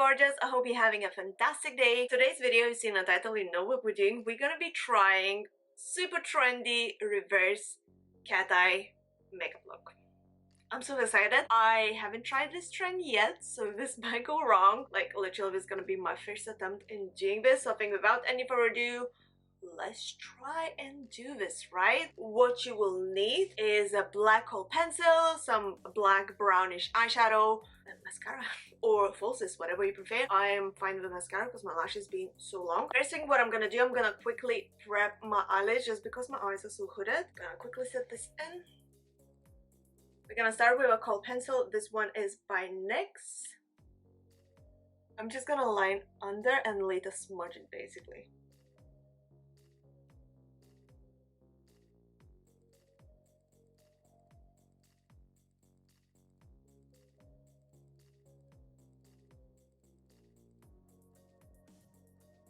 gorgeous, I hope you're having a fantastic day. Today's video, you've seen the title, you know what we're doing. We're gonna be trying super trendy reverse cat eye makeup look. I'm so excited. I haven't tried this trend yet, so this might go wrong. Like literally this is gonna be my first attempt in doing this. So I think without any further ado, let's try and do this, right? What you will need is a black kohl pencil, some black brownish eyeshadow, and mascara or falsies, whatever you prefer. I am fine with mascara because my lashes being so long. First thing what I'm gonna do, I'm gonna quickly prep my eyelids just because my eyes are so hooded. Gonna quickly set this in. We're gonna start with a kohl pencil. This one is by NYX. I'm just gonna line under and later smudge it basically.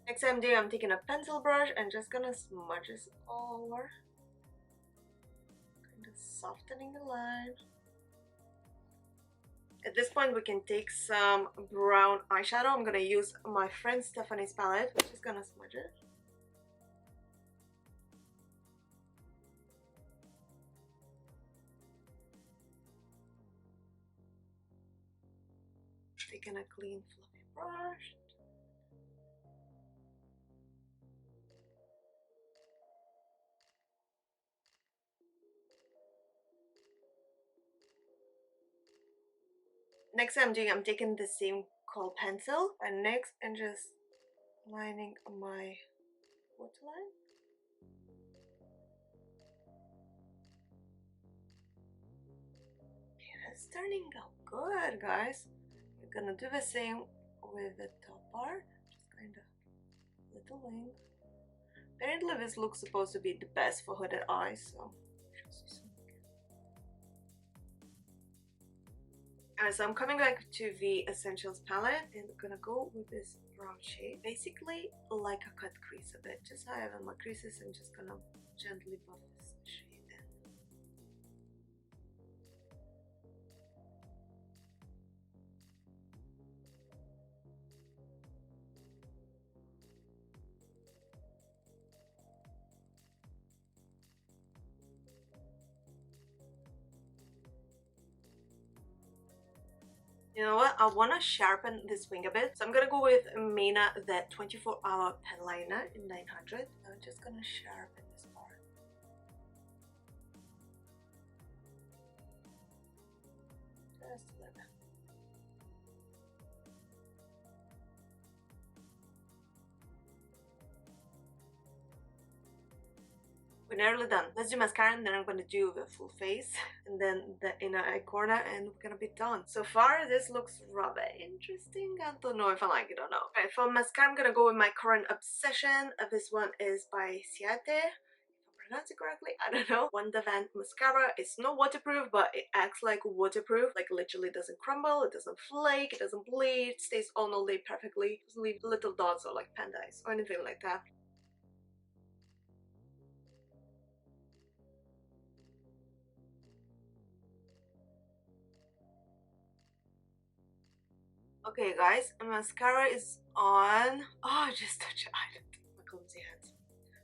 Next I'm doing, I'm taking a pencil brush and just gonna smudge this all over. Kind of softening the line. At this point we can take some brown eyeshadow. I'm gonna use my friend Stephanie's palette. We're just gonna smudge it. Taking a clean fluffy brush. Next I'm taking the same kohl pencil and next and just lining my waterline. Okay, that's turning out good, guys. We're gonna do the same with the top part, just kind of little wing. Apparently this looks supposed to be the best for hooded eyes, so Alright, so I'm coming back to the Essentials palette and I'm gonna go with this brown shade. Basically like a cut crease a bit. Just how I have my creases, I'm just gonna gently buff this shade in. You know what? I want to sharpen this wing a bit. So I'm going to go with Mina, the 24-hour pen liner in 900. I'm just going to sharpen this part. Just a little bit. We're nearly done. Let's do mascara and then I'm gonna do the full face and then the inner eye corner and we're gonna be done. So far this looks rather interesting. I don't know if I like it or not. Okay, for mascara I'm gonna go with my current obsession. This one is by Ciate. If I pronounce it correctly, I don't know. Wonder Van mascara. It's not waterproof, but it acts like waterproof. Like literally doesn't crumble, it doesn't flake, it doesn't bleed, it stays on all day perfectly. It doesn't leave little dots or like panda eyes or anything like that. Okay guys, mascara is on. Oh, I just touched it. My clumsy hands.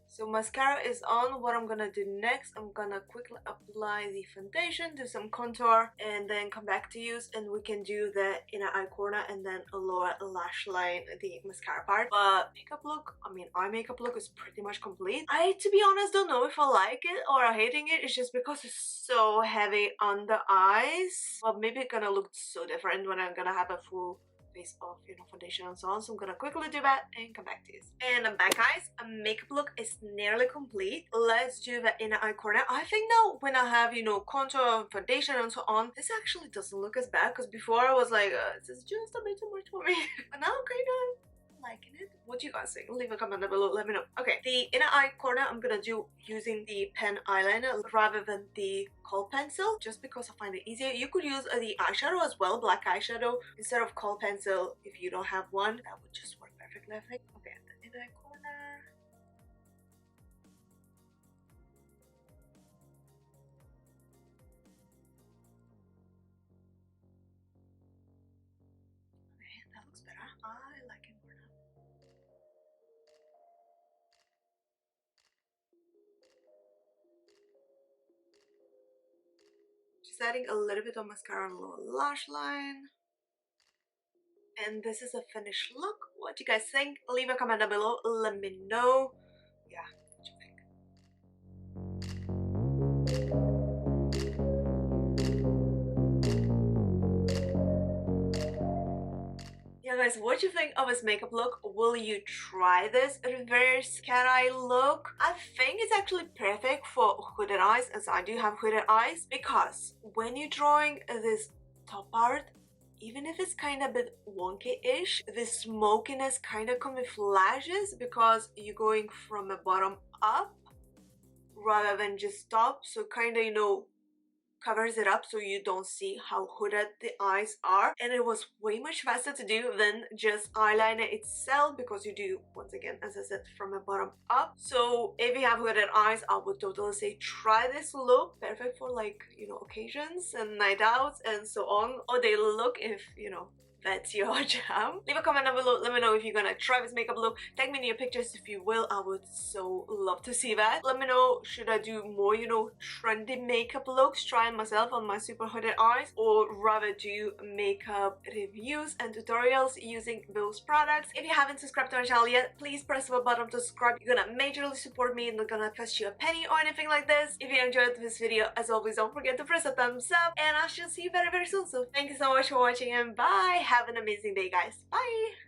So mascara is on. What I'm gonna do next, I'm gonna quickly apply the foundation, do some contour, and then come back to use and we can do the inner eye corner and then a lower lash line, the mascara part. But makeup look, I mean eye makeup look is pretty much complete. I, to be honest, don't know if I like it or I'm hating it. It's just because it's so heavy on the eyes. Well, maybe it's gonna look so different when I'm gonna have a full face of, you know, foundation and so on. So I'm gonna quickly do that and come back to this. And I'm back, guys. A makeup look is nearly complete. Let's do the inner eye corner. I think now when I have, you know, contour, foundation and so on, this actually doesn't look as bad because before I was like, this is just a bit too much for me. But now I'm kind of liking it. What do you guys think? Leave a comment down below, let me know. Okay, the inner eye corner I'm gonna do using the pen eyeliner rather than the kohl pencil, just because I find it easier. You could use the eyeshadow as well, black eyeshadow instead of kohl pencil. If you don't have one, that would just work perfectly, I think. Okay, the inner eye corner. Okay, that looks better. setting a little bit of mascara on the lower lash line. And this is a finished look. What do you guys think? Leave a comment down below. Let me know. Yeah, what you think? Yeah guys, what do you think of this makeup look? Will you try this reverse cat eye look? I think it's actually perfect for hooded eyes, as I do have hooded eyes, because when you're drawing this top part, even if it's kind of a bit wonky-ish, the smokiness kind of camouflages because you're going from the bottom up rather than just top, so kind of, you know, covers it up so you don't see how hooded the eyes are. And it was way much faster to do than just eyeliner itself, because you do, once again, as I said, from the bottom up. So if you have hooded eyes, I would totally say try this look. Perfect for, like, you know, occasions and night outs and so on, or daily look if, you know, that's your jam. Leave a comment down below. Let me know if you're gonna try this makeup look. Tag me in your pictures if you will. I would so love to see that. Let me know, should I do more, you know, trendy makeup looks, trying myself on my super hooded eyes, or rather do makeup reviews and tutorials using those products. If you haven't subscribed to my channel yet, please press the button to subscribe. You're gonna majorly support me and not gonna cost you a penny or anything like this. If you enjoyed this video, as always, don't forget to press a thumbs up, and I shall see you very soon. So thank you so much for watching, and bye. Have an amazing day, guys. Bye.